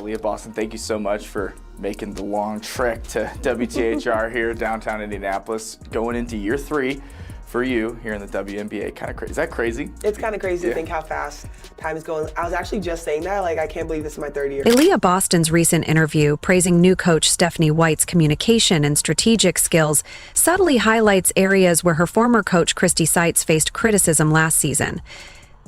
Aliyah Boston, thank you so much for making the long trek to WTHR here downtown Indianapolis, going into year 3 for you here in the WNBA. Kind of crazy. Is that crazy? It's kind of crazy to think how fast time is going. I was actually just saying that, like, I can't believe this is my 3rd year. Aliyah Boston's recent interview praising new coach Stephanie White's communication and strategic skills subtly highlights areas where her former coach Christie faced criticism last season.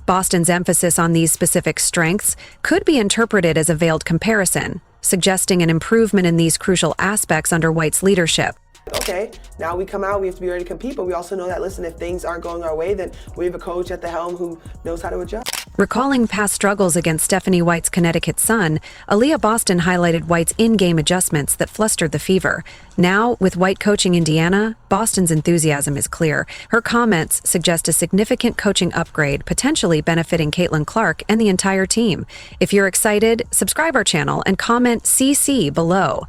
Boston's emphasis on these specific strengths could be interpreted as a veiled comparison, suggesting an improvement in these crucial aspects under White's leadership. Okay, now we come out, we have to be ready to compete, but we also know that, listen, if things aren't going our way, then we have a coach at the helm who knows how to adjust. Recalling past struggles against Stephanie White's Connecticut Sun, Aliyah Boston highlighted White's in-game adjustments that flustered the Fever. Now, with White coaching Indiana, Boston's enthusiasm is clear. Her comments suggest a significant coaching upgrade, potentially benefiting Caitlin Clark and the entire team. If you're excited, subscribe our channel and comment CC below.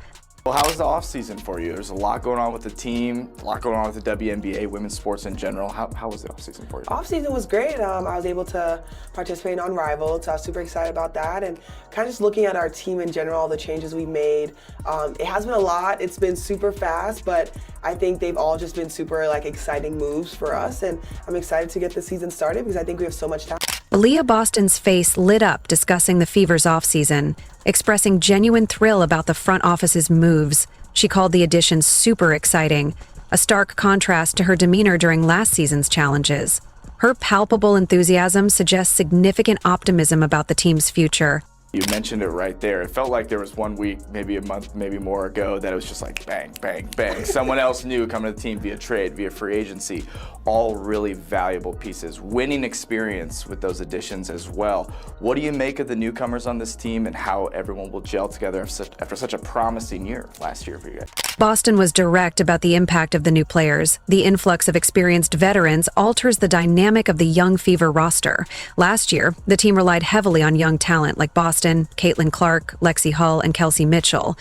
Well, how was the offseason for you? There's a lot going on with the team, a lot going on with the WNBA, women's sports in general. How was the offseason for you? Offseason was great. I was able to participate on Rival, so I was super excited about that. And kind of just looking at our team in general, all the changes we made. It has been a lot. It's been super fast, but I think they've all just been super exciting moves for us. And I'm excited to get the season started because I think we have so much time. Aliyah Boston's face lit up discussing the Fever's offseason, expressing genuine thrill about the front office's moves. She called the additions super exciting, a stark contrast to her demeanor during last season's challenges. Her palpable enthusiasm suggests significant optimism about the team's future. You mentioned it right there. It felt like there was 1 week, maybe a month, maybe more ago, that it was just like bang, bang, bang. Someone else new coming to the team via trade, via free agency. All really valuable pieces. Winning experience with those additions as well. What do you make of the newcomers on this team and how everyone will gel together after such a promising year last year for you guys? Boston was direct about the impact of the new players. The influx of experienced veterans alters the dynamic of the young Fever roster. Last year, the team relied heavily on young talent like Boston, Caitlin Clark, Lexi Hull, and Kelsey Mitchell.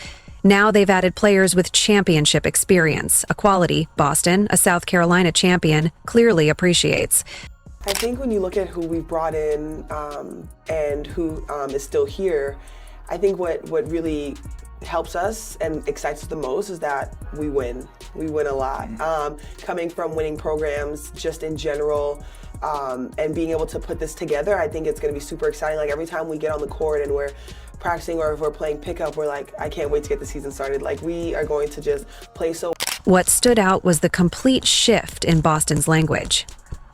Now they've added players with championship experience, a quality Boston, a South Carolina champion, clearly appreciates. I think when you look at who we've brought in and who is still here, I think what really helps us and excites us the most is that we win. We win a lot. Coming from winning programs just in general, and being able to put this together, I think it's going to be super exciting. Like every time we get on the court and we're practicing or if we're playing pickup, we're like, I can't wait to get the season started. Like we are going to just play so. What stood out was the complete shift in Boston's language.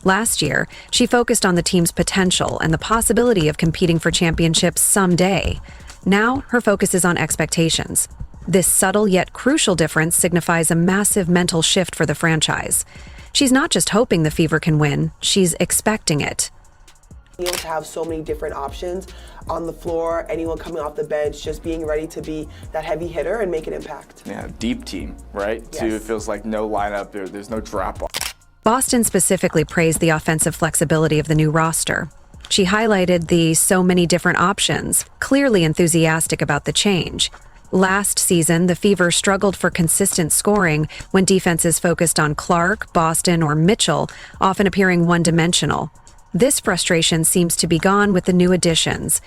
Last year, she focused on the team's potential and the possibility of competing for championships someday. Now, her focus is on expectations. This subtle yet crucial difference signifies a massive mental shift for the franchise. She's not just hoping the Fever can win, she's expecting it. Being able to have so many different options on the floor, anyone coming off the bench, just being ready to be that heavy hitter and make an impact. Yeah, deep team, right? Yes. Too, it feels like no lineup, there's no drop off. Boston specifically praised the offensive flexibility of the new roster. She highlighted the so many different options, clearly enthusiastic about the change. Last season, the Fever struggled for consistent scoring when defenses focused on Clark, Boston, or Mitchell, often appearing one-dimensional. This frustration seems to be gone with the new additions.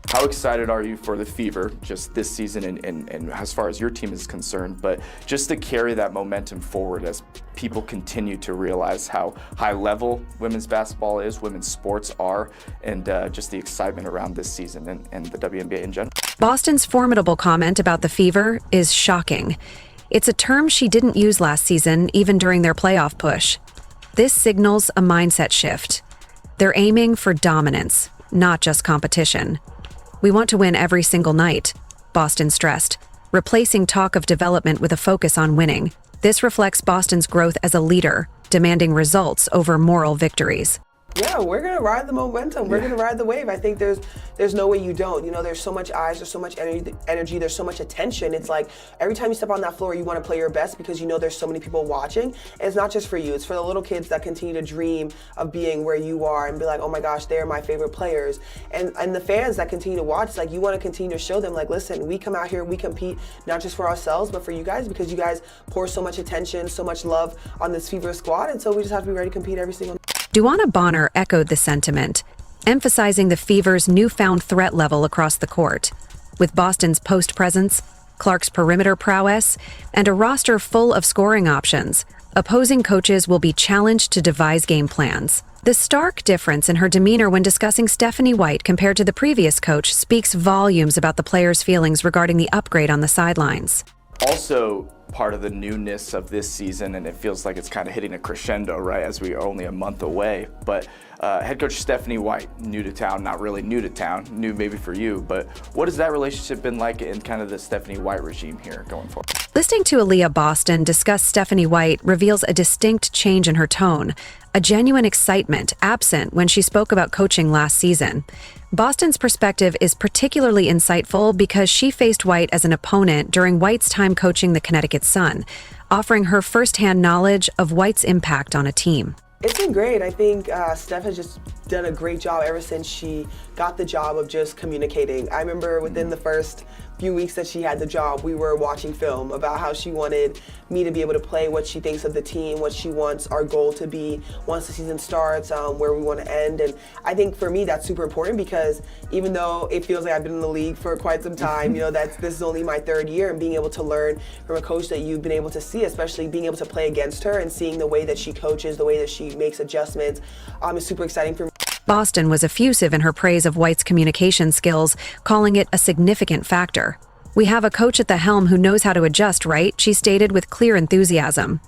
How excited are you for the Fever just this season and as far as your team is concerned, but just to carry that momentum forward as people continue to realize how high level women's basketball is, women's sports are, and just the excitement around this season and the WNBA in general? Boston's formidable comment about the Fever is shocking. It's a term she didn't use last season, even during their playoff push. This signals a mindset shift. They're aiming for dominance, not just competition. We want to win every single night, Boston stressed, replacing talk of development with a focus on winning. This reflects Boston's growth as a leader, demanding results over moral victories. Yeah, we're gonna ride the momentum. We're gonna ride the wave. I think there's no way you don't. You know, there's so much eyes, there's so much energy, there's so much attention. It's like every time you step on that floor, you want to play your best because you know there's so many people watching. And it's not just for you. It's for the little kids that continue to dream of being where you are and be like, oh my gosh, they're my favorite players. And the fans that continue to watch, it's like you want to continue to show them, like, listen, we come out here, we compete not just for ourselves, but for you guys because you guys pour so much attention, so much love on this Fever squad. And so we just have to be ready to compete every single night. Duana Bonner echoed the sentiment, emphasizing the Fever's newfound threat level across the court. With Boston's post presence, Clark's perimeter prowess, and a roster full of scoring options, opposing coaches will be challenged to devise game plans. The stark difference in her demeanor when discussing Stephanie White compared to the previous coach speaks volumes about the players' feelings regarding the upgrade on the sidelines. Also, part of the newness of this season, and it feels like it's kind of hitting a crescendo, right, as we are only a month away, but head coach Stephanie White, new to town, not really new to town, new maybe for you, but what has that relationship been like in kind of the Stephanie White regime here going forward? Listening to Aliyah Boston discuss Stephanie White reveals a distinct change in her tone, a genuine excitement absent when she spoke about coaching last season. Boston's perspective is particularly insightful because she faced White as an opponent during White's time coaching the Connecticut Sun, offering her firsthand knowledge of White's impact on a team. It's been great. I think Steph has just done a great job ever since she got the job of just communicating. I remember within the first few weeks that she had the job, we were watching film about how she wanted me to be able to play, what she thinks of the team, what she wants our goal to be once the season starts, where we want to end. And I think for me that's super important because even though it feels like I've been in the league for quite some time, this is only my third year, and being able to learn from a coach that you've been able to see, especially being able to play against her and seeing the way that she coaches, the way that she makes adjustments, is super exciting for me. Boston was effusive in her praise of White's communication skills, calling it a significant factor. "We have a coach at the helm who knows how to adjust, right?" she stated with clear enthusiasm.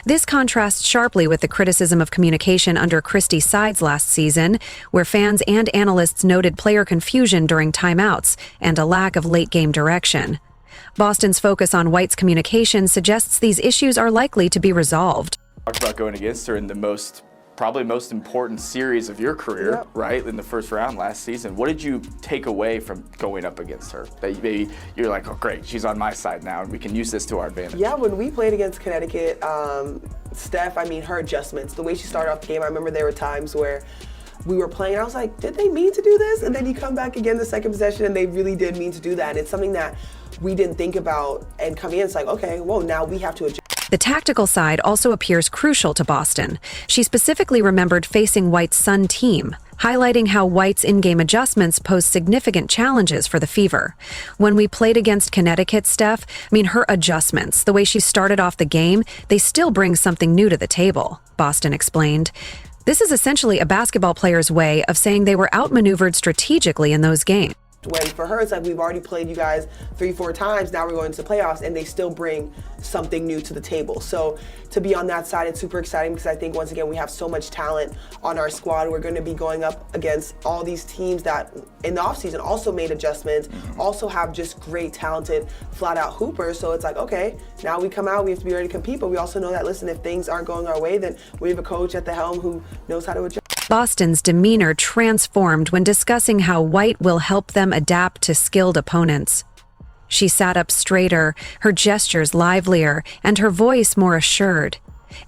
This contrasts sharply with the criticism of communication under Christie's sides last season, where fans and analysts noted player confusion during timeouts and a lack of late-game direction. Boston's focus on White's communication suggests these issues are likely to be resolved. Talked about going against her in the probably most important series of your career, Yep. right, in the first round last season. What did you take away from going up against her? That maybe you're like, oh great, she's on my side now and we can use this to our advantage. Yeah, when we played against Connecticut, Steph, her adjustments, the way she started off the game, I remember there were times where we were playing, I was like, did they mean to do this? And then you come back again the second possession and they really did mean to do that. And it's something that we didn't think about, and coming in, it's like, okay, well, now we have to adjust. The tactical side also appears crucial to Boston. She specifically remembered facing White's Sun team, highlighting how White's in-game adjustments pose significant challenges for the Fever. When we played against Connecticut, Steph, her adjustments, the way she started off the game, they still bring something new to the table, Boston explained. This is essentially a basketball player's way of saying they were outmaneuvered strategically in those games. When for her, it's like we've already played you guys 3-4 times, now we're going to the playoffs, and they still bring something new to the table. So to be on that side, it's super exciting because I think, once again, we have so much talent on our squad. We're going to be going up against all these teams that in the offseason also made adjustments, also have just great, talented, flat-out hoopers. So it's like, okay, now we come out, we have to be ready to compete, but we also know that, listen, if things aren't going our way, then we have a coach at the helm who knows how to adjust. Boston's demeanor transformed when discussing how White will help them adapt to skilled opponents. She sat up straighter, her gestures livelier, and her voice more assured.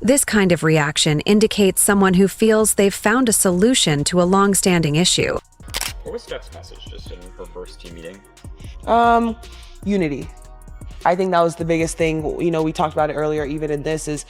This kind of reaction indicates someone who feels they've found a solution to a long-standing issue. What was Steph's message just in her first team meeting? Unity. I think that was the biggest thing. We talked about it earlier, even in this, is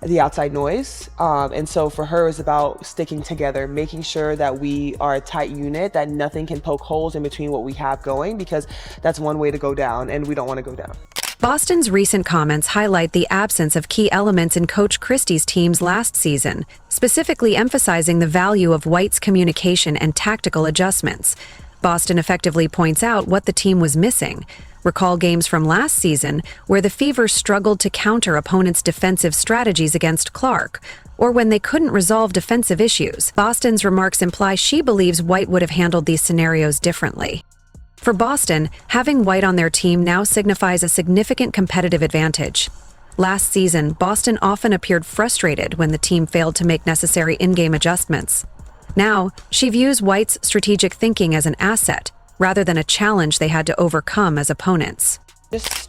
the outside noise. And so for her, it's about sticking together, making sure that we are a tight unit, that nothing can poke holes in between what we have going, because that's one way to go down, and we don't want to go down. Boston's recent comments highlight the absence of key elements in Coach Christie's teams last season, specifically emphasizing the value of White's communication and tactical adjustments. Boston effectively points out what the team was missing. Recall games from last season where the Fever struggled to counter opponents' defensive strategies against Clark, or when they couldn't resolve defensive issues. Boston's remarks imply she believes White would have handled these scenarios differently. For Boston, having White on their team now signifies a significant competitive advantage. Last season, Boston often appeared frustrated when the team failed to make necessary in-game adjustments. Now, she views White's strategic thinking as an asset, rather than a challenge they had to overcome as opponents.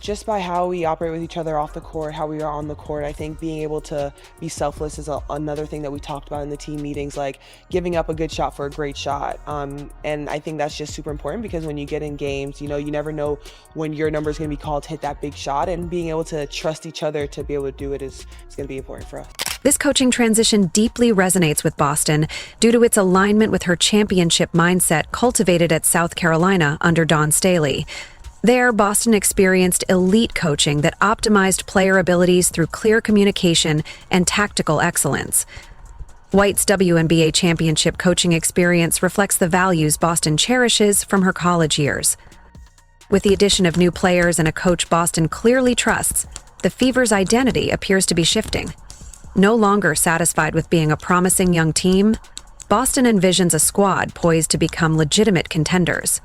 Just by how we operate with each other off the court, how we are on the court, I think being able to be selfless is another thing that we talked about in the team meetings, like giving up a good shot for a great shot. And I think that's just super important, because when you get in games, you never know when your number is going to be called to hit that big shot, and being able to trust each other to be able to do it is going to be important for us. This coaching transition deeply resonates with Boston due to its alignment with her championship mindset cultivated at South Carolina under Dawn Staley. There, Boston experienced elite coaching that optimized player abilities through clear communication and tactical excellence. White's WNBA championship coaching experience reflects the values Boston cherishes from her college years. With the addition of new players and a coach Boston clearly trusts, the Fever's identity appears to be shifting. No longer satisfied with being a promising young team, Boston envisions a squad poised to become legitimate contenders.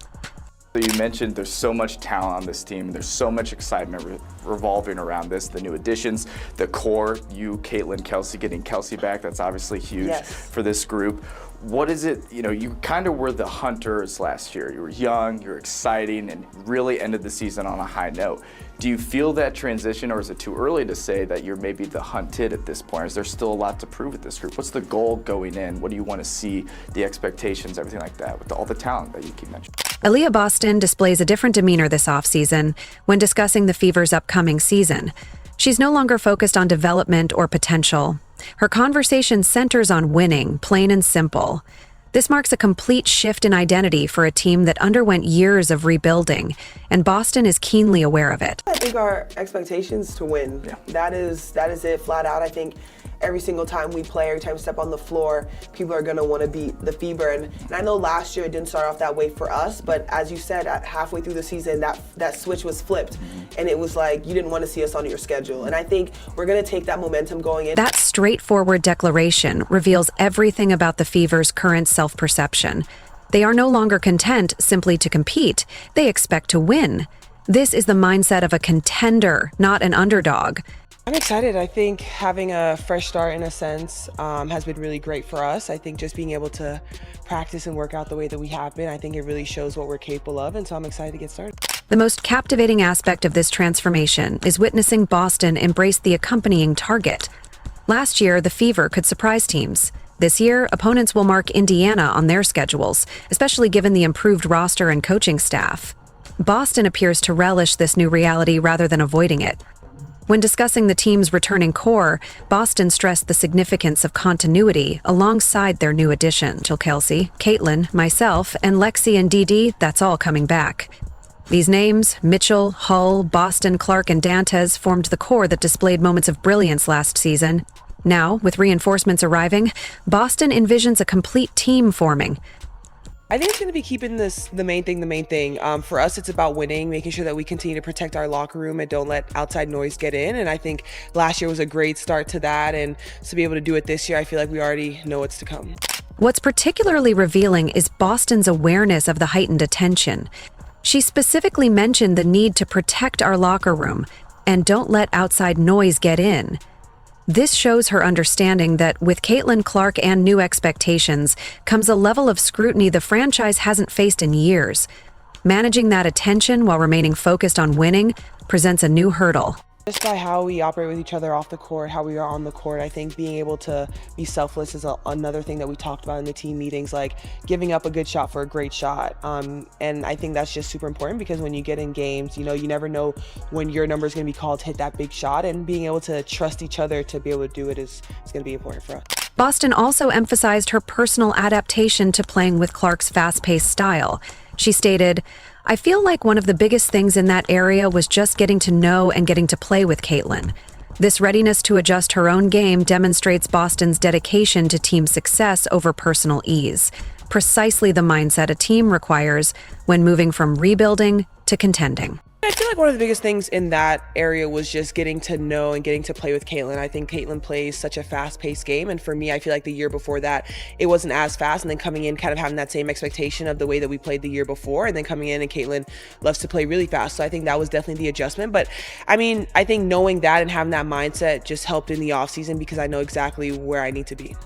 You mentioned there's so much talent on this team. There's so much excitement revolving around this. The new additions, the core, you, Caitlin, Kelsey, getting Kelsey back, that's obviously huge for this group. What is it, you kind of were the hunters last year. You were young, you were exciting, and really ended the season on a high note. Do you feel that transition, or is it too early to say that you're maybe the hunted at this point? Is there still a lot to prove with this group? What's the goal going in? What do you want to see, the expectations, everything like that, with all the talent that you keep mentioning? Aliyah Boston displays a different demeanor this offseason when discussing the Fever's upcoming season. She's no longer focused on development or potential. Her conversation centers on winning, plain and simple. This marks a complete shift in identity for a team that underwent years of rebuilding, and Boston is keenly aware of it. I think our expectations to win. That is it, flat out. I think every single time we play, every time we step on the floor, people are gonna want to beat the Fever. And I know last year it didn't start off that way for us, but as you said, halfway through the season, that switch was flipped, and it was like you didn't want to see us on your schedule. And I think we're gonna take that momentum going in. That straightforward declaration reveals everything about the Fever's current self-perception. They are no longer content simply to compete. They expect to win. This is the mindset of a contender, not an underdog. I'm excited. I think having a fresh start in a sense has been really great for us. I think just being able to practice and work out the way that we have been, I think it really shows what we're capable of, and so I'm excited to get started. The most captivating aspect of this transformation is witnessing Boston embrace the accompanying target. Last year, the Fever could surprise teams. This year, opponents will mark Indiana on their schedules, especially given the improved roster and coaching staff. Boston appears to relish this new reality rather than avoiding it. When discussing the team's returning core, Boston stressed the significance of continuity alongside their new addition. Kelsey, Caitlin, myself, and Lexi and DD, that's all coming back. These names, Mitchell, Hull, Boston, Clark, and Dantes, formed the core that displayed moments of brilliance last season. Now, with reinforcements arriving, Boston envisions a complete team forming. I think it's going to be keeping the main thing. For us, it's about winning, making sure that we continue to protect our locker room and don't let outside noise get in. And I think last year was a great start to that. And to be able to do it this year, I feel like we already know what's to come. What's particularly revealing is Boston's awareness of the heightened attention. She specifically mentioned the need to protect our locker room and don't let outside noise get in. This shows her understanding that with Caitlin Clark and new expectations comes a level of scrutiny the franchise hasn't faced in years. Managing that attention while remaining focused on winning presents a new hurdle. Just by how we operate with each other off the court, how we are on the court, I think being able to be selfless is another thing that we talked about in the team meetings, like giving up a good shot for a great shot. And I think that's just super important because when you get in games, you never know when your number is going to be called to hit that big shot, and being able to trust each other to be able to do it is going to be important for us. Boston also emphasized her personal adaptation to playing with Clark's fast-paced style. She stated, "I feel like one of the biggest things in that area was just getting to know and getting to play with Caitlin. This readiness to adjust her own game demonstrates Boston's dedication to team success over personal ease, precisely the mindset a team requires when moving from rebuilding to contending." I feel like one of the biggest things in that area was just getting to know and getting to play with Caitlin. I think Caitlin plays such a fast-paced game, and for me, I feel like the year before that, it wasn't as fast, and then coming in kind of having that same expectation of the way that we played the year before, and then coming in and Caitlin loves to play really fast, so I think that was definitely the adjustment. But I mean, I think knowing that and having that mindset just helped in the offseason because I know exactly where I need to be.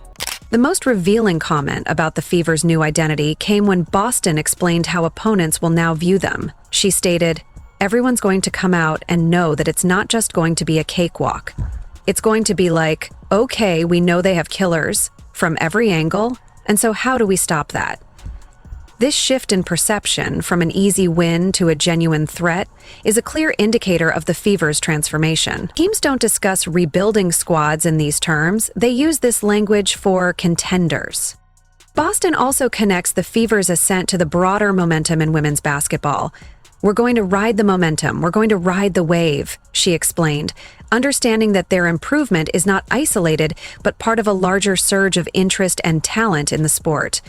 The most revealing comment about the Fever's new identity came when Boston explained how opponents will now view them. She stated, "Everyone's going to come out and know that it's not just going to be a cakewalk. It's going to be like, okay, we know they have killers from every angle, and so how do we stop that?" This shift in perception from an easy win to a genuine threat is a clear indicator of the Fever's transformation. Teams don't discuss rebuilding squads in these terms, they use this language for contenders. Boston also connects the Fever's ascent to the broader momentum in women's basketball. "We're going to ride the momentum. We're going to ride the wave," she explained, understanding that their improvement is not isolated, but part of a larger surge of interest and talent in the sport.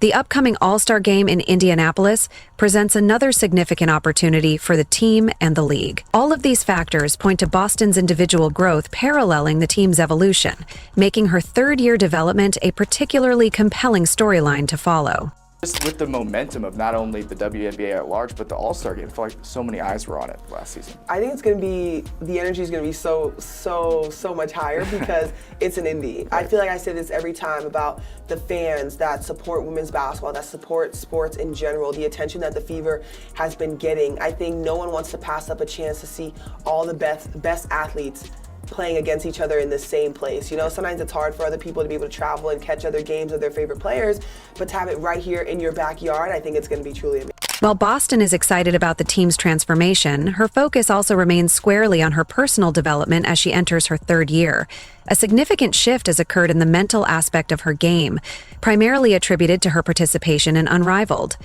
The upcoming AllStar Game in Indianapolis presents another significant opportunity for the team and the league. All of these factors point to Boston's individual growth paralleling the team's evolution, making her third-year development a particularly compelling storyline to follow. Just with the momentum of not only the WNBA at large, but the All-Star Game, I feel like so many eyes were on it last season. I think it's going to be, the energy is going to be so much higher because it's an indie. I feel like I say this every time about the fans that support women's basketball, that support sports in general, the attention that the Fever has been getting. I think no one wants to pass up a chance to see all the best athletes playing against each other in the same place. You know, sometimes it's hard for other people to be able to travel and catch other games of their favorite players, but to have it right here in your backyard, I think it's going to be truly amazing. While Boston is excited about the team's transformation, her focus also remains squarely on her personal development as she enters her third year. A significant shift has occurred in the mental aspect of her game, primarily attributed to her participation in Unrivaled.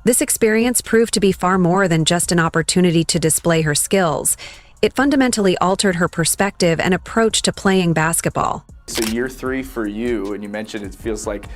This experience proved to be far more than just an opportunity to display her skills. It fundamentally altered her perspective and approach to playing basketball. So year 3 for you, and you mentioned it feels like,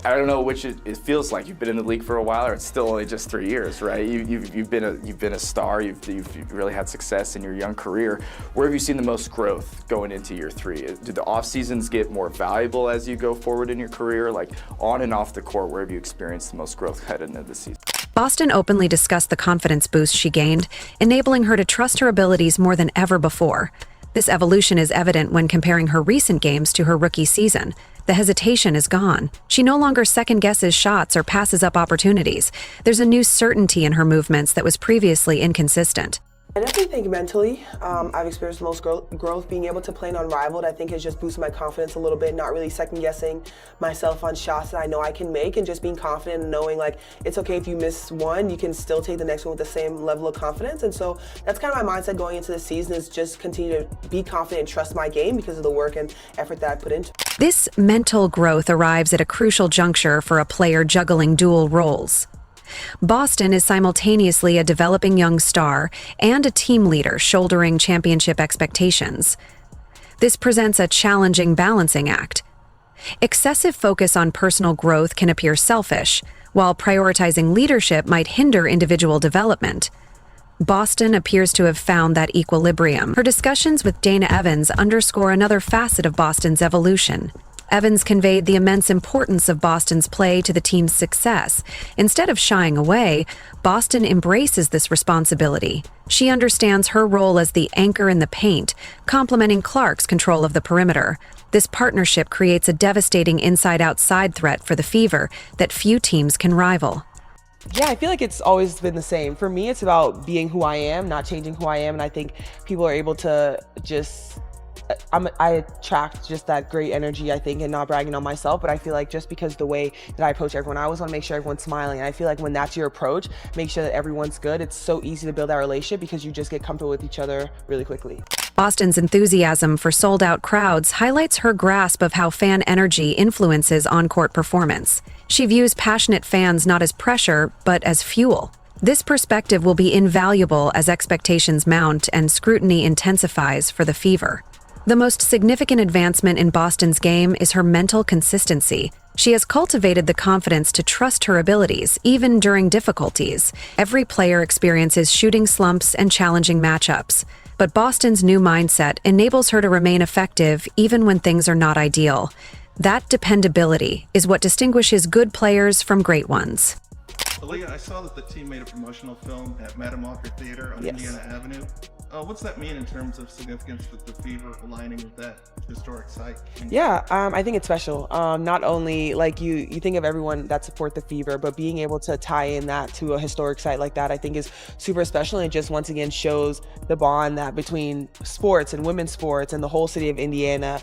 I don't know which it feels like. You've been in the league for a while, or it's still only just 3 years, right? You've been a star. You've really had success in your young career. Where have you seen the most growth going into year 3? Do the off seasons get more valuable as you go forward in your career? Like on and off the court, where have you experienced the most growth heading into the season? Boston openly discussed the confidence boost she gained, enabling her to trust her abilities more than ever before. This evolution is evident when comparing her recent games to her rookie season. The hesitation is gone. She no longer second-guesses shots or passes up opportunities. There's a new certainty in her movements that was previously inconsistent. I definitely think mentally, I've experienced the most growth. Being able to play in Unrivaled, I think has just boosted my confidence a little bit, not really second guessing myself on shots that I know I can make, and just being confident and knowing like it's okay if you miss one, you can still take the next one with the same level of confidence. And so that's kind of my mindset going into the season, is just continue to be confident and trust my game because of the work and effort that I put into it. This mental growth arrives at a crucial juncture for a player juggling dual roles. Boston is simultaneously a developing young star and a team leader shouldering championship expectations. This presents a challenging balancing act. Excessive focus on personal growth can appear selfish, while prioritizing leadership might hinder individual development. Boston appears to have found that equilibrium. Her discussions with Dana Evans underscore another facet of Boston's evolution. Evans conveyed the immense importance of Boston's play to the team's success. Instead of shying away, Boston embraces this responsibility. She understands her role as the anchor in the paint, complementing Clark's control of the perimeter. This partnership creates a devastating inside-outside threat for the Fever that few teams can rival. Yeah, I feel like it's always been the same. For me, it's about being who I am, not changing who I am, and I think people are able to just I attract just that great energy, I think, and not bragging on myself, but I feel like just because the way that I approach everyone, I always want to make sure everyone's smiling. And I feel like when that's your approach, make sure that everyone's good. It's so easy to build that relationship because you just get comfortable with each other really quickly. Boston's enthusiasm for sold-out crowds highlights her grasp of how fan energy influences on-court performance. She views passionate fans not as pressure, but as fuel. This perspective will be invaluable as expectations mount and scrutiny intensifies for the Fever. The most significant advancement in Boston's game is her mental consistency. She has cultivated the confidence to trust her abilities, even during difficulties. Every player experiences shooting slumps and challenging matchups, but Boston's new mindset enables her to remain effective even when things are not ideal. That dependability is what distinguishes good players from great ones. Aliyah, I saw that the team made a promotional film at Madam Walker Theater on Indiana Avenue. What's that mean in terms of significance with the Fever aligning with that historic site? Yeah, I think it's special. Not only like you think of everyone that support the Fever, but being able to tie in that to a historic site like that, I think is super special. And it just once again shows the bond that between sports and women's sports and the whole city of Indiana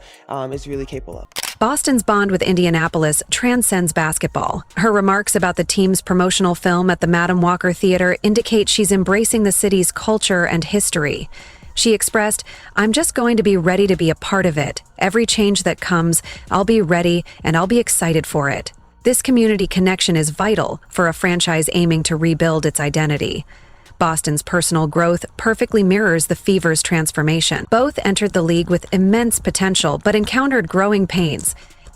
is really capable of. Boston's bond with Indianapolis transcends basketball. Her remarks about the team's promotional film at the Madam Walker Theater indicate she's embracing the city's culture and history. She expressed, "I'm just going to be ready to be a part of it. Every change that comes, I'll be ready and I'll be excited for it." This community connection is vital for a franchise aiming to rebuild its identity. Boston's personal growth perfectly mirrors the Fever's transformation. Both entered the league with immense potential, but encountered growing pains.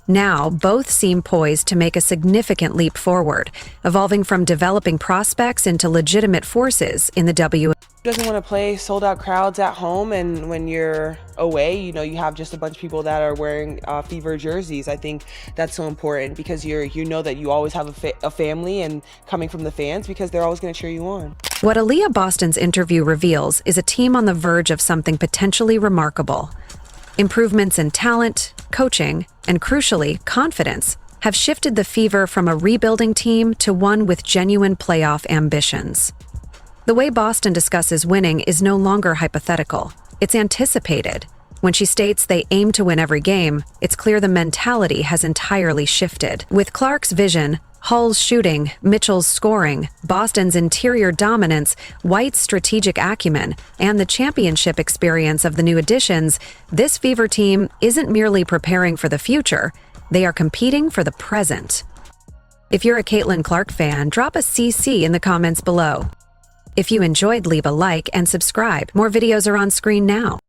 Now, both seem poised to make a significant leap forward, evolving from developing prospects into legitimate forces in the WNBA. Doesn't want to play sold out crowds at home, and when you're away, you know, you have just a bunch of people that are wearing Fever jerseys. I think that's so important because you know that you always have a family and coming from the fans because they're always going to cheer you on. What Aliyah Boston's interview reveals is a team on the verge of something potentially remarkable. Improvements in talent, coaching, and crucially, confidence have shifted the Fever from a rebuilding team to one with genuine playoff ambitions. The way Boston discusses winning is no longer hypothetical. It's anticipated. When she states they aim to win every game, it's clear the mentality has entirely shifted. With Clark's vision, Hull's shooting, Mitchell's scoring, Boston's interior dominance, White's strategic acumen, and the championship experience of the new additions, this Fever team isn't merely preparing for the future, they are competing for the present. If you're a Caitlin Clark fan, drop a CC in the comments below. If you enjoyed, leave a like and subscribe. More videos are on screen now.